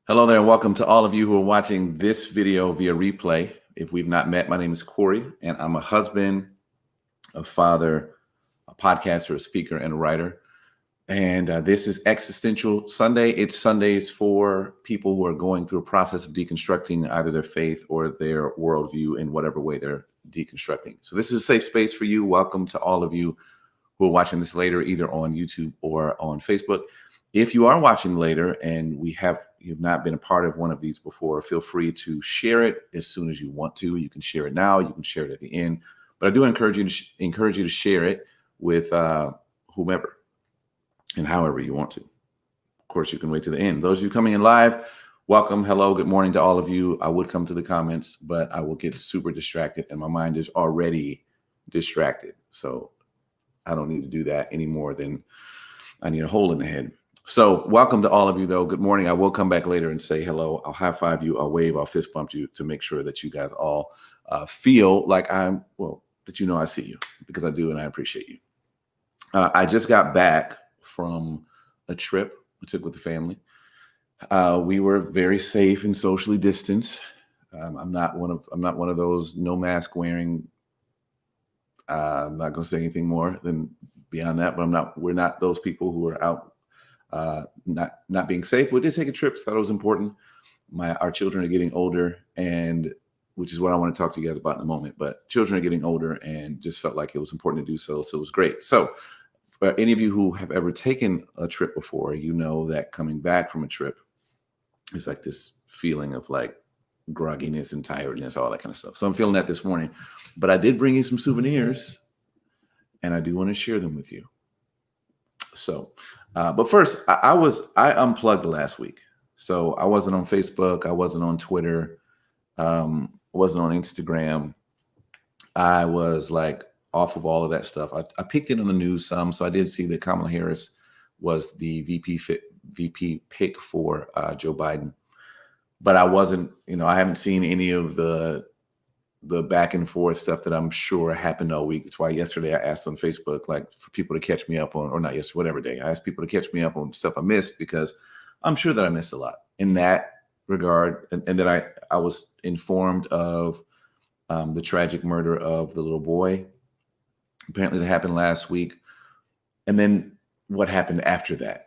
Hello there, and welcome to all of you who are watching this video via replay. If we've not met, my name is Corey, and I'm a husband, a father, a podcaster, a speaker, and a writer. And this is Existential Sunday. It's Sundays for people who are going through a process of deconstructing either their faith or their worldview in whatever way they're deconstructing. So this is a safe space for you. Welcome to all of you who are watching this later, either on YouTube or on Facebook. If you are watching later and you've not been a part of one of these before, feel free to share it as soon as you want to. You can share it now. You can share it at the end. But I do encourage you to share it with whomever and however you want to. Of course, you can wait to the end. Those of you coming in live, welcome. Hello. Good morning to all of you. I would come to the comments, but I will get super distracted, and my mind is already distracted. So I don't need to do that any more than I need a hole in the head. So welcome to all of you, though. Good morning. I will come back later and say hello. I'll high five you. I'll wave. I'll fist bump you to make sure that you guys all feel like that you know I see you, because I do, and I appreciate you. I just got back from a trip I took with the family. We were very safe and socially distanced. I'm not one of those no mask wearing. I'm not going to say anything more than beyond that, but we're not those people who are out not being safe. We did take a trip, thought it was important. Our children are getting older, and which is what I want to talk to you guys about in a moment. But children are getting older, and just felt like it was important to do so. So it was great. So for any of you who have ever taken a trip before, you know that coming back from a trip is like this feeling of like grogginess and tiredness, all that kind of stuff. So I'm feeling that this morning. But I did bring you some souvenirs, and I do want to share them with you. So, but first, I unplugged last week. So I wasn't on Facebook. I wasn't on Twitter. Wasn't on Instagram. I was like off of all of that stuff. I peeked in on the news some. So I did see that Kamala Harris was the VP pick for Joe Biden. But I wasn't, I haven't seen any of the back and forth stuff that I'm sure happened all week. It's why yesterday I asked on Facebook, like, for people to catch me up on, or not yesterday, whatever day, I asked people to catch me up on stuff I missed, because I'm sure that I missed a lot in that regard. And that I was informed of the tragic murder of the little boy. Apparently that happened last week. And then what happened after that.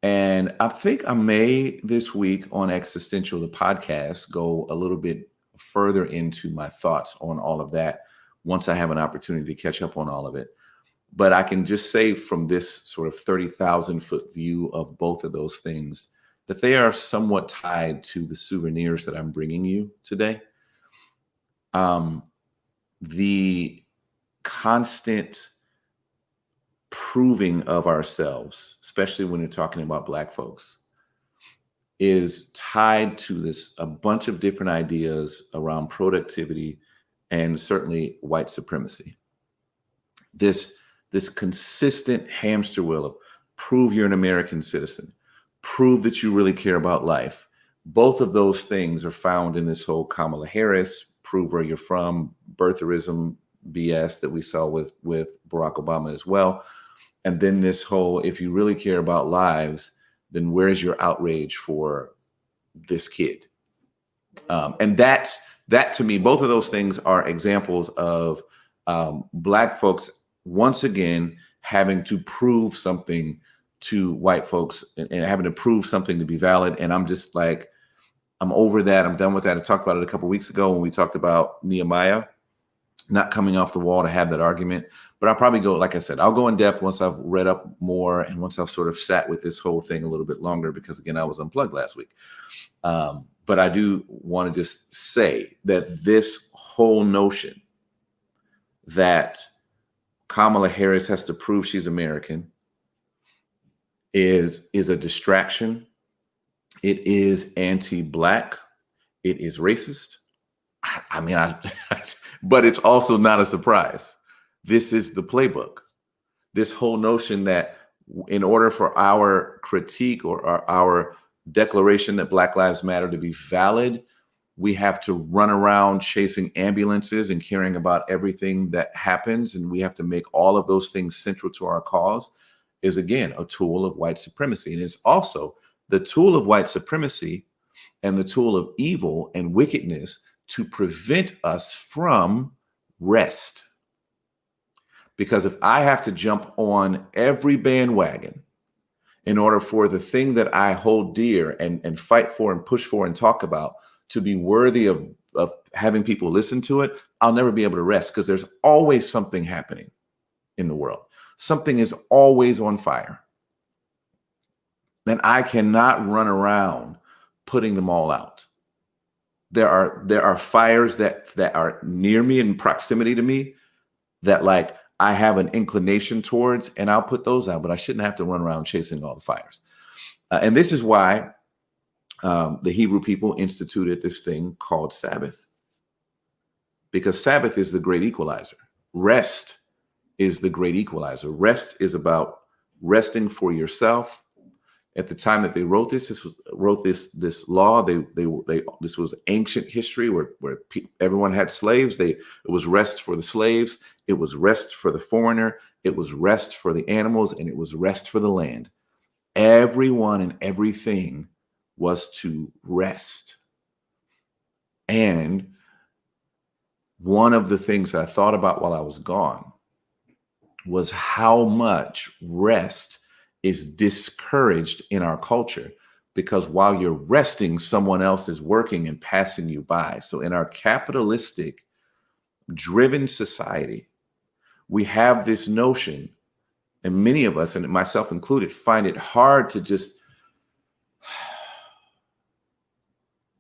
And I think I may this week on Existential, the podcast, go a little bit further into my thoughts on all of that once I have an opportunity to catch up on all of it. But I can just say from this sort of 30,000 foot view of both of those things that they are somewhat tied to the souvenirs that I'm bringing you today. The constant proving of ourselves, especially when you're talking about Black folks, is tied to a bunch of different ideas around productivity and certainly white supremacy. This consistent hamster wheel of prove you're an American citizen, prove that you really care about life. Both of those things are found in this whole Kamala Harris, prove where you're from, birtherism BS that we saw with Barack Obama as well. And then this whole, if you really care about lives, then where's your outrage for this kid? And that to me, both of those things are examples of Black folks once again having to prove something to white folks and having to prove something to be valid. And I'm just like, I'm over that. I'm done with that. I talked about it a couple of weeks ago when we talked about Nehemiah not coming off the wall to have that argument. But I'll probably go, like I said, I'll go in depth once I've read up more and once I've sort of sat with this whole thing a little bit longer, because again, I was unplugged last week. But I do want to just say that this whole notion that Kamala Harris has to prove she's American is a distraction. It is anti-Black. It is racist. I mean, but it's also not a surprise. This is the playbook. This whole notion that in order for our critique or our declaration that Black Lives Matter to be valid, we have to run around chasing ambulances and caring about everything that happens. And we have to make all of those things central to our cause, is again, a tool of white supremacy. And it's also the tool of white supremacy and the tool of evil and wickedness to prevent us from rest. Because if I have to jump on every bandwagon in order for the thing that I hold dear and fight for and push for and talk about to be worthy of having people listen to it, I'll never be able to rest, because there's always something happening in the world. Something is always on fire. And I cannot run around putting them all out. There are fires that are near me, in proximity to me, that like I have an inclination towards, and I'll put those out, but I shouldn't have to run around chasing all the fires. And this is why the Hebrew people instituted this thing called Sabbath, because Sabbath is the great equalizer. Rest is the great equalizer. Rest is about resting for yourself. At the time that they wrote this law, this was ancient history where everyone had slaves. It was rest for the slaves. It was rest for the foreigner. It was rest for the animals, and it was rest for the land. Everyone and everything was to rest. And one of the things that I thought about while I was gone was how much rest is discouraged in our culture, because while you're resting, someone else is working and passing you by. So in our capitalistic driven society, we have this notion, and many of us, and myself included, find it hard to just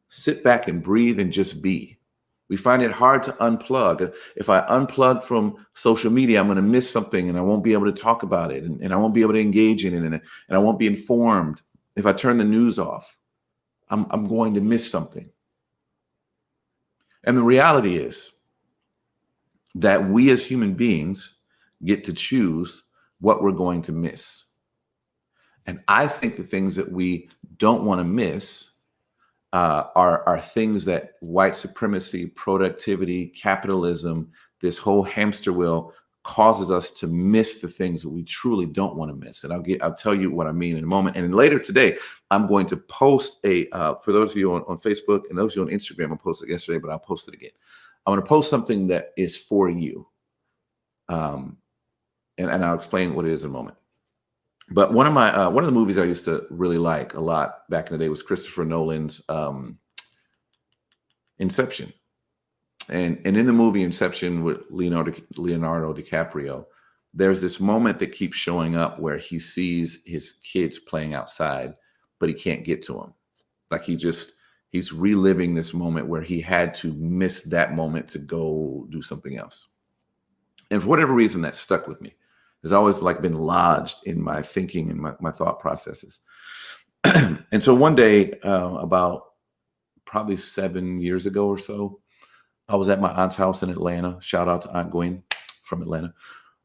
sit back and breathe and just be. We find it hard to unplug. If I unplug from social media, I'm going to miss something, and I won't be able to talk about it, and I won't be able to engage in it, and I won't be informed. If I turn the news off, I'm going to miss something. And the reality is that we as human beings get to choose what we're going to miss. And I think the things that we don't want to miss are things that white supremacy, productivity, capitalism, this whole hamster wheel causes us to miss the things that we truly don't want to miss. And I'll tell you what I mean in a moment. And later today, I'm going to post for those of you on Facebook and those of you on Instagram, I posted it yesterday, but I'll post it again. I'm going to post something that is for you. And I'll explain what it is in a moment. But one of the movies I used to really like a lot back in the day was Christopher Nolan's Inception. And in the movie Inception with Leonardo DiCaprio, there's this moment that keeps showing up where he sees his kids playing outside, but he can't get to them. Like he's reliving this moment where he had to miss that moment to go do something else. And for whatever reason, that stuck with me. It's always like been lodged in my thinking and my thought processes. And so one day, about probably 7 years ago or so, I was at my aunt's house in Atlanta. Shout out to Aunt Gwen from Atlanta.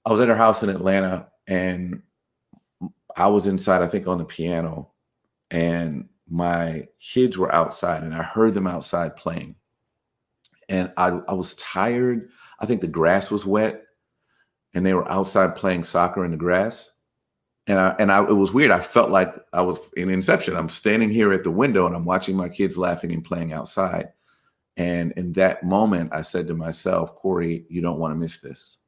I was at her house in Atlanta, and I was inside, I think, on the piano, and my kids were outside, and I heard them outside playing. And I was tired. I think the grass was wet, and they were outside playing soccer in the grass. And it was weird. I felt like I was in Inception. I'm standing here at the window, and I'm watching my kids laughing and playing outside. And in that moment, I said to myself, Corey, you don't want to miss this.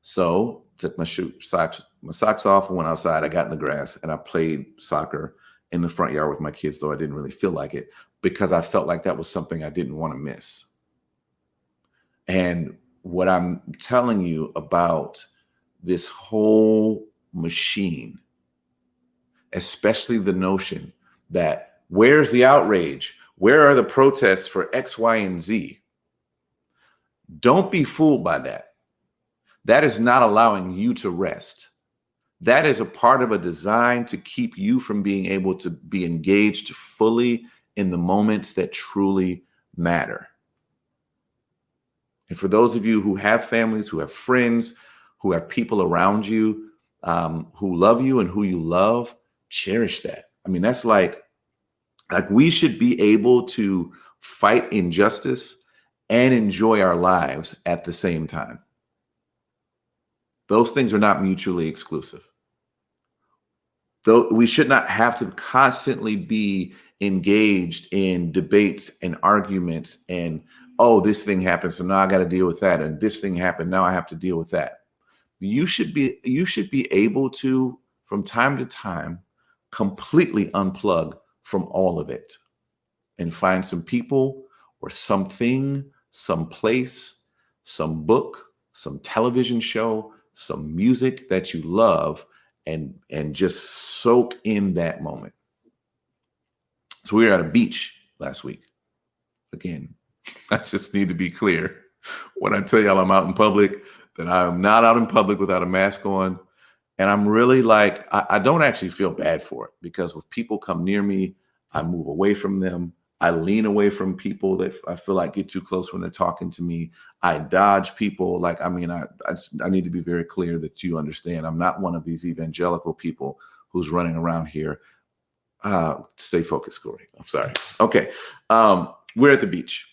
So took my socks off and went outside. I got in the grass, and I played soccer in the front yard with my kids, though I didn't really feel like it, because I felt like that was something I didn't want to miss. And what I'm telling you about this whole machine, especially the notion that where's the outrage? Where are the protests for X, Y, and Z? Don't be fooled by that. That is not allowing you to rest. That is a part of a design to keep you from being able to be engaged fully in the moments that truly matter. And for those of you who have families, who have friends, who have people around you, who love you and who you love, cherish that. I mean, that's like we should be able to fight injustice and enjoy our lives at the same time. Those things are not mutually exclusive. Though we should not have to constantly be engaged in debates and arguments and, oh, this thing happened, so now I got to deal with that, and this thing happened, now I have to deal with that. You should be able to, from time to time, completely unplug from all of it and find some people or something, some place, some book, some television show, some music that you love, and just soak in that moment. So we were at a beach last week. Again, I just need to be clear when I tell y'all I'm out in public, that I'm not out in public without a mask on. And I'm really like, I don't actually feel bad for it, because if people come near me, I move away from them. I lean away from people that I feel like get too close when they're talking to me. I dodge people. Like, I mean, I need to be very clear that you understand. I'm not one of these evangelical people who's running around here. Stay focused, Corey. I'm sorry. Okay. We're at the beach.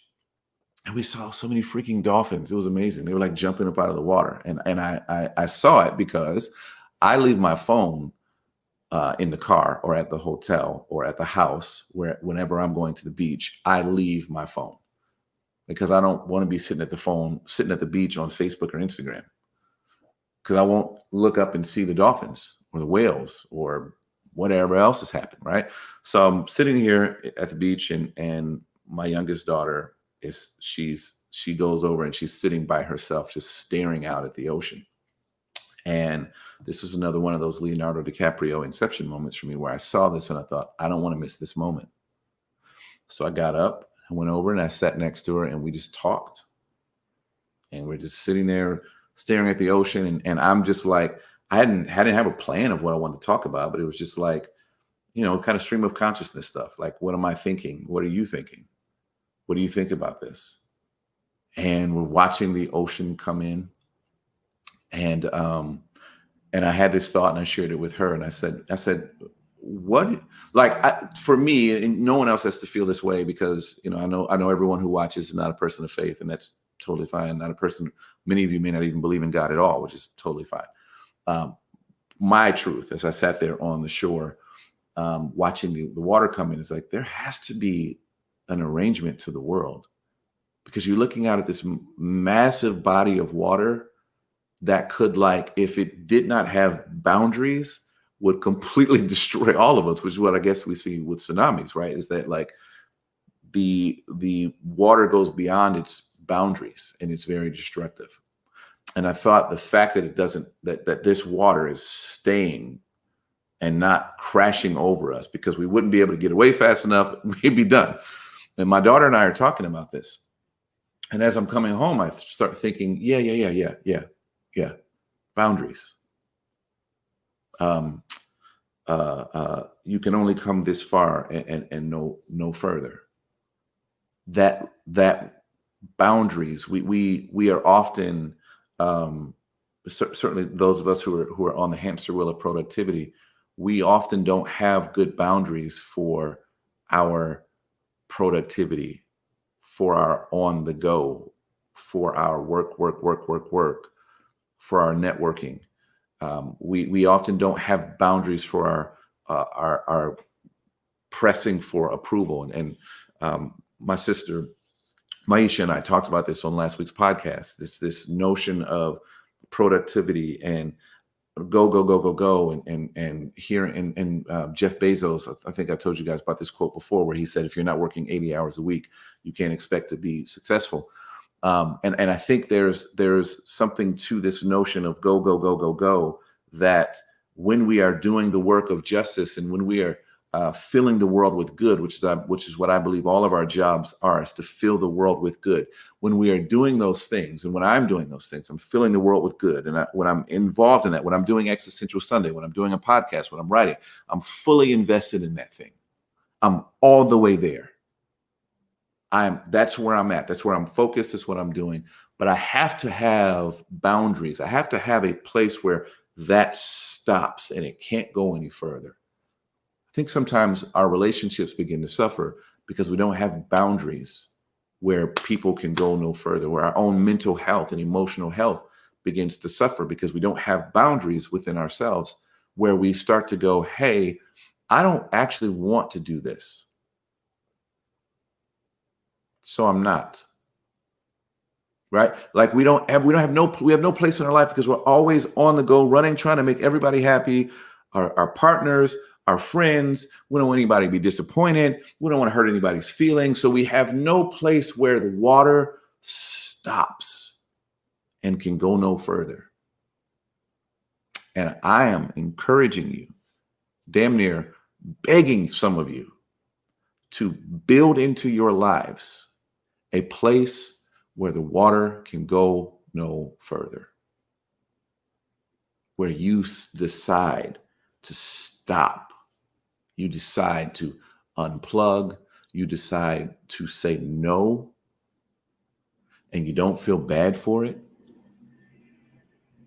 And we saw so many freaking dolphins. It was amazing. They were like jumping up out of the water. And I saw it because I leave my phone in the car or at the hotel or at the house, whenever I'm going to the beach, I leave my phone, because I don't want to be sitting at the beach on Facebook or Instagram, because I won't look up and see the dolphins or the whales or whatever else has happened, right? So I'm sitting here at the beach, and my youngest daughter she goes over and she's sitting by herself, just staring out at the ocean. And this was another one of those Leonardo DiCaprio Inception moments for me, where I saw this and I thought, I don't want to miss this moment. So I got up, I went over and I sat next to her, and we just talked. And we're just sitting there staring at the ocean. And I'm just like, I didn't have a plan of what I wanted to talk about, but it was just like, kind of stream of consciousness stuff. Like, what am I thinking? What are you thinking? What do you think about this? And we're watching the ocean come in. And I had this thought, and I shared it with her. And I said, what, like, for me, and no one else has to feel this way, because, I know everyone who watches is not a person of faith, and that's totally fine. Not a person. Many of you may not even believe in God at all, which is totally fine. My truth, as I sat there on the shore, watching the water come in, is like, there has to be an arrangement to the world, because you're looking out at this massive body of water that could, like, if it did not have boundaries, would completely destroy all of us, which is what I guess we see with tsunamis, right? Is that, like, the water goes beyond its boundaries, and it's very destructive. And I thought the fact that that this water is staying and not crashing over us, because we wouldn't be able to get away fast enough, we'd be done. And my daughter and I are talking about this. And as I'm coming home, I start thinking, yeah, boundaries. You can only come this far and no further. That boundaries, we are often, certainly those of us who are on the hamster wheel of productivity, we often don't have good boundaries for our productivity, for our on the go, for our work, for our networking. We often don't have boundaries for our pressing for approval. And my sister Maisha and I talked about this on last week's podcast. This notion of productivity and go, and here and Jeff Bezos, I think I told you guys about this quote before, where he said, if you're not working 80 hours a week, you can't expect to be successful. And I think there's something to this notion of go, that when we are doing the work of justice, and when we are filling the world with good, which is what I believe all of our jobs are, is to fill the world with good. When we are doing those things, and when I'm doing those things, I'm filling the world with good. And when I'm involved in that, when I'm doing Existential Sunday, when I'm doing a podcast, when I'm writing, I'm fully invested in that thing. I'm all the way there. That's where I'm at. That's where I'm focused. That's what I'm doing. But I have to have boundaries. I have to have a place where that stops and it can't go any further. I think sometimes our relationships begin to suffer because we don't have boundaries where people can go no further, where our own mental health and emotional health begins to suffer because we don't have boundaries within ourselves where we start to go, hey, I don't actually want to do this, so I'm not. Right? Like we have no place in our life because we're always on the go, running, trying to make everybody happy, our partners, our friends. We don't want anybody to be disappointed. We don't want to hurt anybody's feelings. So we have no place where the water stops and can go no further. And I am encouraging you, damn near begging some of you to build into your lives a place where the water can go no further, where you decide to stop, you decide to unplug, you decide to say no, and you don't feel bad for it.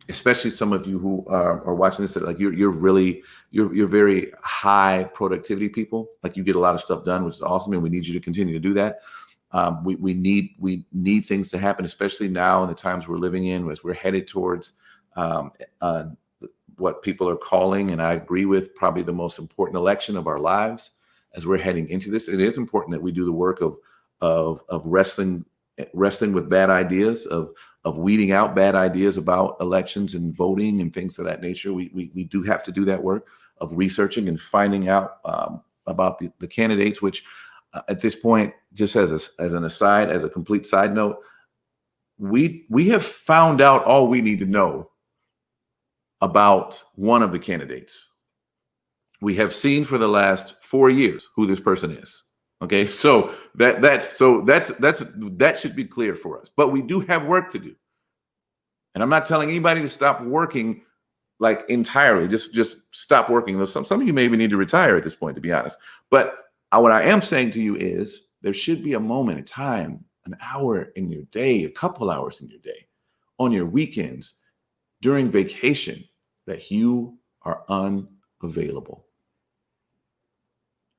Especially some of you who are watching this, like you're very high productivity people. Like you get a lot of stuff done, which is awesome, and we need you to continue to do that. We need things to happen, especially now in the times we're living in, as we're headed towards what people are calling, and I agree with, probably the most important election of our lives. As we're heading into this, it is important that we do the work of wrestling with bad ideas, of weeding out bad ideas about elections and voting and things of that nature. We do have to do that work of researching and finding out about the candidates, which at this point, just as an aside, as a complete side note, we have found out all we need to know about one of the candidates. We have seen for the last 4 years who this person is. Okay, so that should be clear for us. But we do have work to do, and I'm not telling anybody to stop working like entirely. Just stop working. Some of you maybe need to retire at this point, to be honest. But what I am saying to you is there should be a moment in time, an hour in your day, a couple hours in your day, on your weekends, during vacation, that you are unavailable.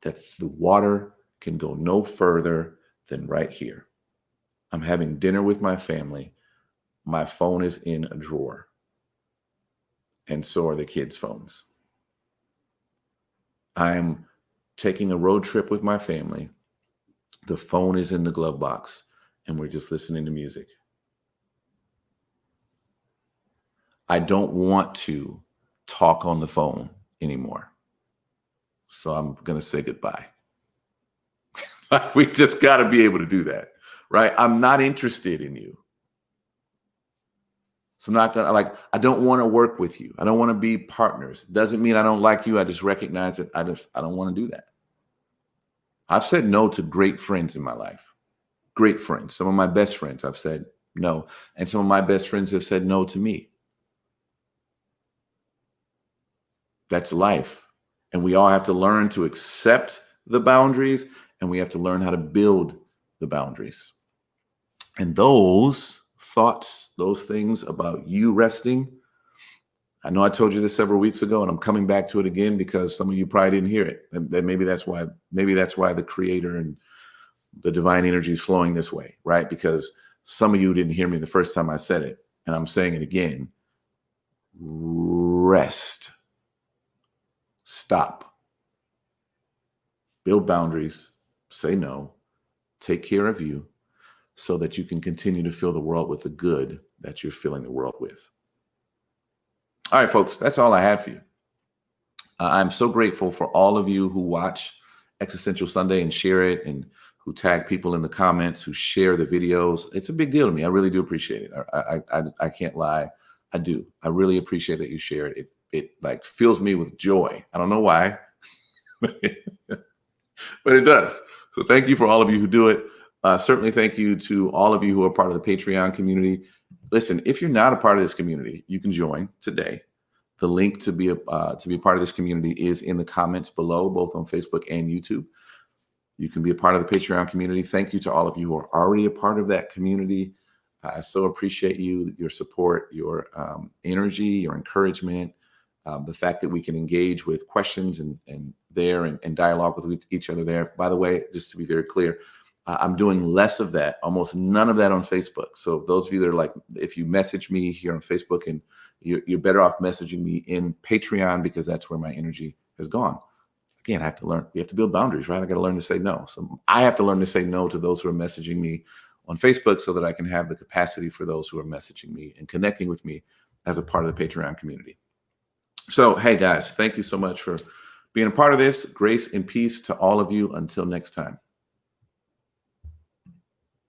That the water can go no further than right here. I'm having dinner with my family. My phone is in a drawer. And so are the kids' phones. I'm taking a road trip with my family. The phone is in the glove box, and we're just listening to music. I don't want to talk on the phone anymore. So I'm going to say goodbye. We just got to be able to do that, right? I'm not interested in you. So I'm not going to, I don't want to work with you. I don't want to be partners. Doesn't mean I don't like you. I just recognize that I don't want to do that. I've said no to great friends in my life. Great friends. Some of my best friends, I've said no. And some of my best friends have said no to me. That's life. And we all have to learn to accept the boundaries, and we have to learn how to build the boundaries. And those thoughts, those things about you resting, I know I told you this several weeks ago, and I'm coming back to it again because some of you probably didn't hear it. And maybe that's why the creator and the divine energy is flowing this way, right? Because some of you didn't hear me the first time I said it, and I'm saying it again. Rest. Stop. Build boundaries. Say no. Take care of you so that you can continue to fill the world with the good that you're filling the world with. All right, folks, that's all I have for you. I'm so grateful for all of you who watch Existential Sunday and share it, and who tag people in the comments, who share the videos. It's a big deal to me. I really do appreciate it. I can't lie. I do. I really appreciate that you share it. It like fills me with joy. I don't know why, but it does. So thank you for all of you who do it. Certainly thank you to all of you who are part of the Patreon community. Listen, if you're not a part of this community, you can join today. The link to be a part of this community is in the comments below, both on Facebook and YouTube. You can be a part of the Patreon community. Thank you to all of you who are already a part of that community. I so appreciate your support, your energy, your encouragement, the fact that we can engage with questions and dialogue with each other there. By the way, just to be very clear, I'm doing less of that, almost none of that on Facebook. So those of you that are like, if you message me here on Facebook, and you're better off messaging me in Patreon, because that's where my energy has gone. Again, I have to learn. We have to build boundaries, right? I got to learn to say no. So I have to learn to say no to those who are messaging me on Facebook, so that I can have the capacity for those who are messaging me and connecting with me as a part of the Patreon community. So, hey guys, thank you so much for being a part of this. Grace and peace to all of you. Until next time.